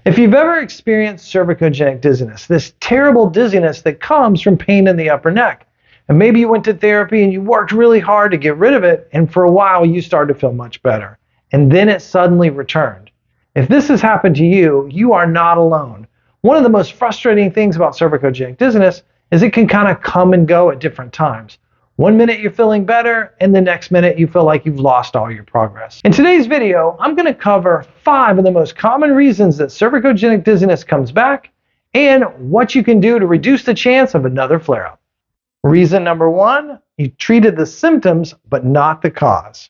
If you've ever experienced cervicogenic dizziness, this terrible dizziness that comes from pain in the upper neck, and maybe you went to therapy and you worked really hard to get rid of it, and for a while you started to feel much better, and then it suddenly returned. If this has happened to you, you are not alone. One of the most frustrating things about cervicogenic dizziness is it can kind of come and go at different times. One minute you're feeling better, and the next minute you feel like you've lost all your progress. In today's video, I'm going to cover 5 of the most common reasons that cervicogenic dizziness comes back, and what you can do to reduce the chance of another flare-up. Reason number 1, you treated the symptoms, but not the cause.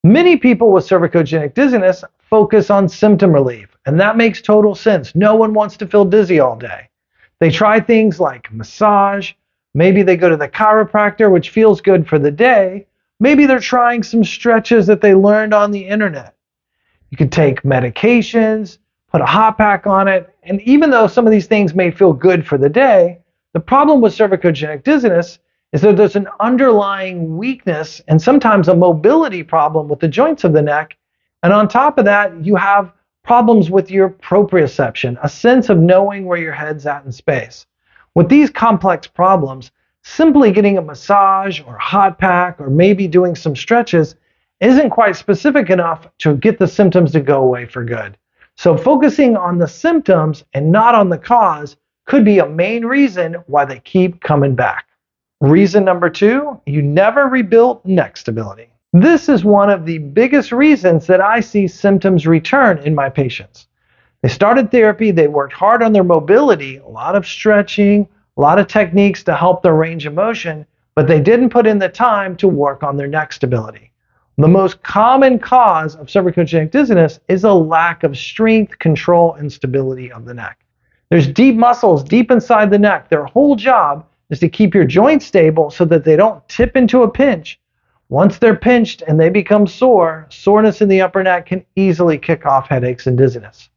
Many people with cervicogenic dizziness focus on symptom relief, and that makes total sense. No one wants to feel dizzy all day. They try things like massage. Maybe they go to the chiropractor, which feels good for the day. Maybe they're trying some stretches that they learned on the internet. You could take medications, put a hot pack on it, and even though some of these things may feel good for the day, the problem with cervicogenic dizziness is that there's an underlying weakness and sometimes a mobility problem with the joints of the neck. And on top of that, you have problems with your proprioception, a sense of knowing where your head's at in space. With these complex problems, simply getting a massage or a hot pack or maybe doing some stretches isn't quite specific enough to get the symptoms to go away for good. So focusing on the symptoms and not on the cause could be a main reason why they keep coming back. Reason number 2, you never rebuilt neck stability. This is one of the biggest reasons that I see symptoms return in my patients. They started therapy, they worked hard on their mobility, a lot of stretching, a lot of techniques to help their range of motion, but they didn't put in the time to work on their neck stability. The most common cause of cervicogenic dizziness is a lack of strength, control, and stability of the neck. There's deep muscles deep inside the neck. Their whole job is to keep your joints stable so that they don't tip into a pinch. Once they're pinched and they become sore, soreness in the upper neck can easily kick off headaches and dizziness.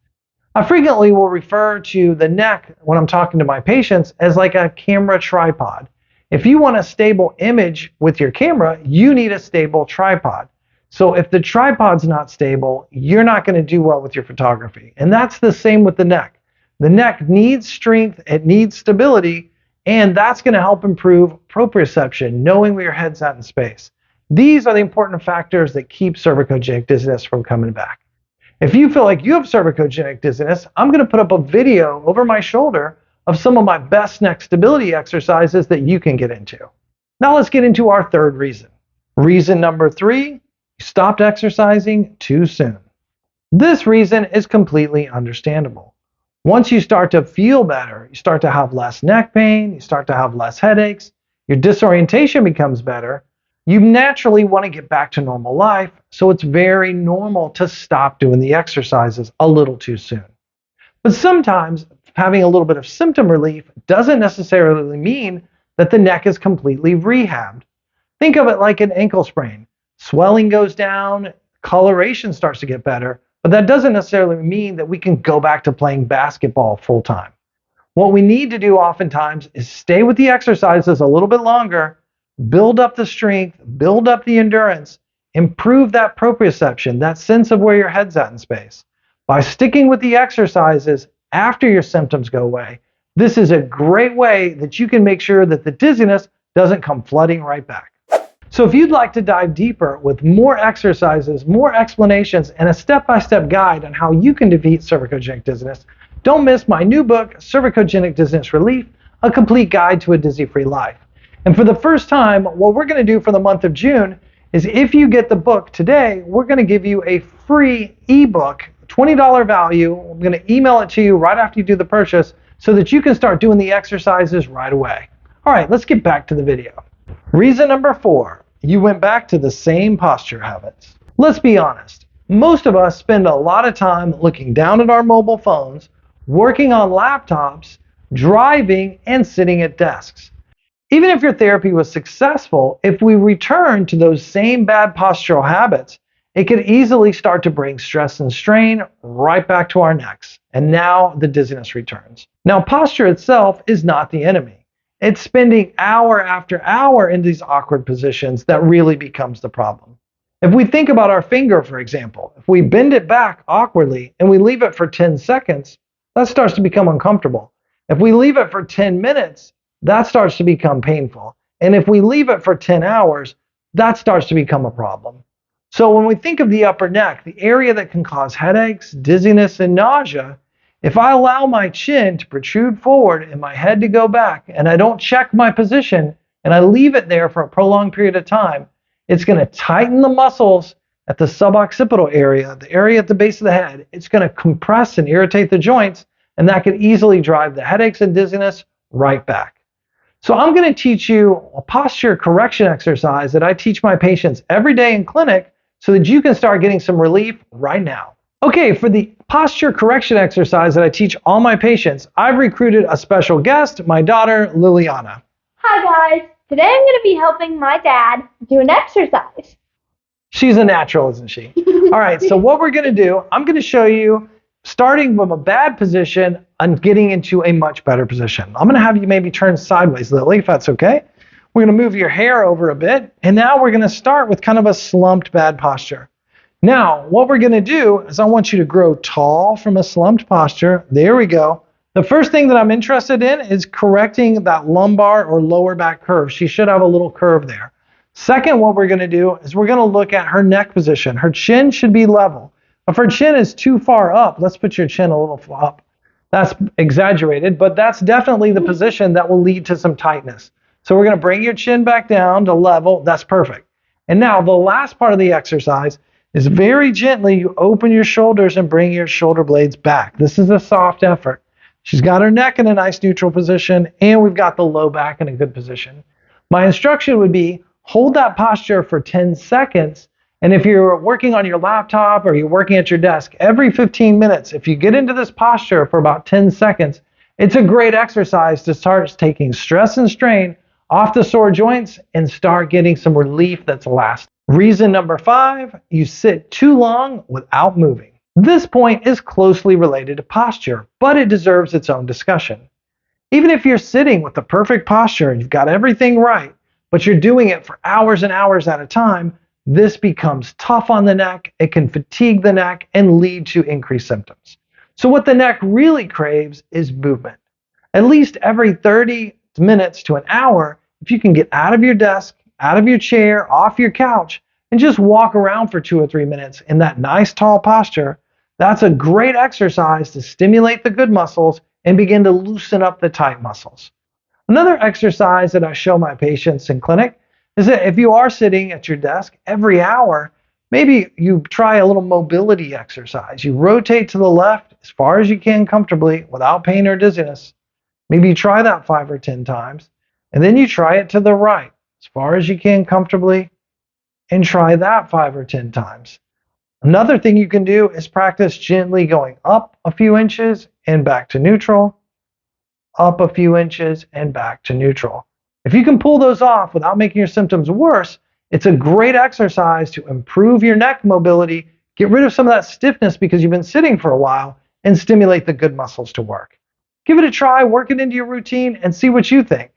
I frequently will refer to the neck when I'm talking to my patients as like a camera tripod. If you want a stable image with your camera, you need a stable tripod. So if the tripod's not stable, you're not going to do well with your photography. And that's the same with the neck. The neck needs strength, it needs stability, and that's going to help improve proprioception, knowing where your head's at in space. These are the important factors that keep cervicogenic dizziness from coming back. If you feel like you have cervicogenic dizziness, I'm going to put up a video over my shoulder of some of my best neck stability exercises that you can get into. Now let's get into our 3rd reason. Reason number 3, you stopped exercising too soon. This reason is completely understandable. Once you start to feel better, you start to have less neck pain, you start to have less headaches, your disorientation becomes better, you naturally want to get back to normal life, so it's very normal to stop doing the exercises a little too soon. But sometimes having a little bit of symptom relief doesn't necessarily mean that the neck is completely rehabbed. Think of it like an ankle sprain. Swelling goes down, coloration starts to get better, but that doesn't necessarily mean that we can go back to playing basketball full time. What we need to do oftentimes is stay with the exercises a little bit longer, build up the strength, build up the endurance, improve that proprioception, that sense of where your head's at in space. By sticking with the exercises after your symptoms go away, this is a great way that you can make sure that the dizziness doesn't come flooding right back. So if you'd like to dive deeper with more exercises, more explanations, and a step-by-step guide on how you can defeat cervicogenic dizziness, don't miss my new book, Cervicogenic Dizziness Relief, A Complete Guide to a Dizzy-Free Life. And for the first time, what we're going to do for the month of June is if you get the book today, we're going to give you a free ebook, $20 value. I'm going to email it to you right after you do the purchase so that you can start doing the exercises right away. All right, let's get back to the video. Reason number 4, you went back to the same posture habits. Let's be honest. Most of us spend a lot of time looking down at our mobile phones, working on laptops, driving, and sitting at desks. Even if your therapy was successful, if we return to those same bad postural habits, it could easily start to bring stress and strain right back to our necks. And now the dizziness returns. Now, posture itself is not the enemy. It's spending hour after hour in these awkward positions that really becomes the problem. If we think about our finger, for example, if we bend it back awkwardly and we leave it for 10 seconds, that starts to become uncomfortable. If we leave it for 10 minutes, that starts to become painful. And if we leave it for 10 hours, that starts to become a problem. So when we think of the upper neck, the area that can cause headaches, dizziness, and nausea, if I allow my chin to protrude forward and my head to go back, and I don't check my position, and I leave it there for a prolonged period of time, it's going to tighten the muscles at the suboccipital area, the area at the base of the head. It's going to compress and irritate the joints, and that could easily drive the headaches and dizziness right back. So I'm going to teach you a posture correction exercise that I teach my patients every day in clinic so that you can start getting some relief right now. Okay, for the posture correction exercise that I teach all my patients, I've recruited a special guest, my daughter, Liliana. Hi guys, today I'm going to be helping my dad do an exercise. She's a natural, isn't she? All right, so what we're going to do, I'm going to show you starting from a bad position and getting into a much better position. I'm going to have you maybe turn sideways, Lily, if that's okay. We're going to move your hair over a bit, and now we're going to start with kind of a slumped bad posture. Now, what we're going to do is I want you to grow tall from a slumped posture. There we go. The first thing that I'm interested in is correcting that lumbar or lower back curve. She should have a little curve there. Second, what we're going to do is we're going to look at her neck position. Her chin should be level. If her chin is too far up, let's put your chin a little up. That's exaggerated, but that's definitely the position that will lead to some tightness. So we're going to bring your chin back down to level. That's perfect. And now the last part of the exercise is very gently you open your shoulders and bring your shoulder blades back. This is a soft effort. She's got her neck in a nice neutral position, and we've got the low back in a good position. My instruction would be hold that posture for 10 seconds. And if you're working on your laptop or you're working at your desk, every 15 minutes, if you get into this posture for about 10 seconds, it's a great exercise to start taking stress and strain off the sore joints and start getting some relief that's lasting. Reason number 5, you sit too long without moving. This point is closely related to posture, but it deserves its own discussion. Even if you're sitting with the perfect posture and you've got everything right, but you're doing it for hours and hours at a time, this becomes tough on the neck. It can fatigue the neck and lead to increased symptoms. So what the neck really craves is movement. At least every 30 minutes to an hour, if you can get out of your desk, out of your chair, off your couch, and just walk around for 2 or 3 minutes in that nice tall posture, that's a great exercise to stimulate the good muscles and begin to loosen up the tight muscles. Another exercise that I show my patients in clinic is that if you are sitting at your desk every hour, maybe you try a little mobility exercise. You rotate to the left as far as you can comfortably without pain or dizziness. Maybe you try that 5 or 10 times, and then you try it to the right as far as you can comfortably and try that 5 or 10 times. Another thing you can do is practice gently going up a few inches and back to neutral, up a few inches and back to neutral. If you can pull those off without making your symptoms worse, it's a great exercise to improve your neck mobility, get rid of some of that stiffness because you've been sitting for a while, and stimulate the good muscles to work. Give it a try, work it into your routine, and see what you think.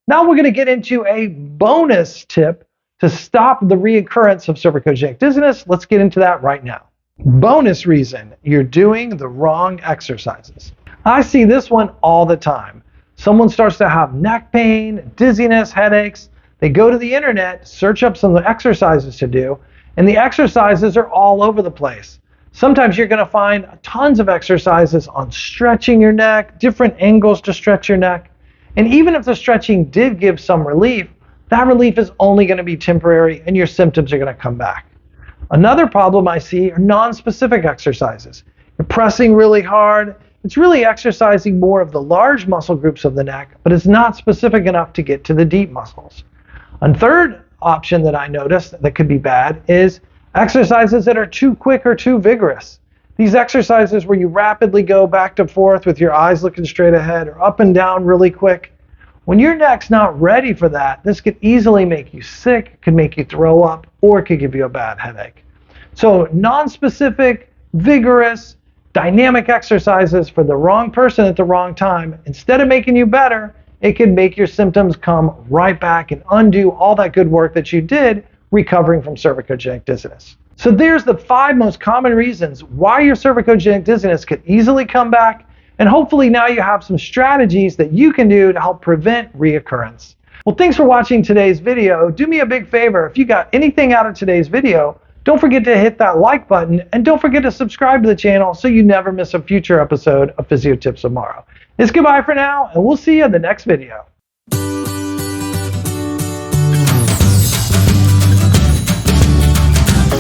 Now we're going to get into a bonus tip to stop the reoccurrence of cervicogenic dizziness. Let's get into that right now. Bonus reason, you're doing the wrong exercises. I see this one all the time. Someone starts to have neck pain, dizziness, headaches. They go to the internet, search up some of the exercises to do, and the exercises are all over the place. Sometimes you're going to find tons of exercises on stretching your neck, different angles to stretch your neck. And even if the stretching did give some relief, that relief is only going to be temporary and your symptoms are going to come back. Another problem I see are non-specific exercises. You're pressing really hard. It's really exercising more of the large muscle groups of the neck, but it's not specific enough to get to the deep muscles. A third option that I noticed that could be bad is exercises that are too quick or too vigorous. These exercises where you rapidly go back and forth with your eyes looking straight ahead or up and down really quick. When your neck's not ready for that, this could easily make you sick, could make you throw up, or it could give you a bad headache. So non-specific, vigorous, dynamic exercises for the wrong person at the wrong time, instead of making you better, it can make your symptoms come right back and undo all that good work that you did recovering from cervicogenic dizziness. So there's the 5 most common reasons why your cervicogenic dizziness could easily come back And hopefully now you have some strategies that you can do to help prevent reoccurrence. Well, thanks for watching today's video. Do me a big favor. If you got anything out of today's video, don't forget to hit that like button, and don't forget to subscribe to the channel so you never miss a future episode of Physio Tips Tomorrow. It's goodbye for now, and we'll see you in the next video.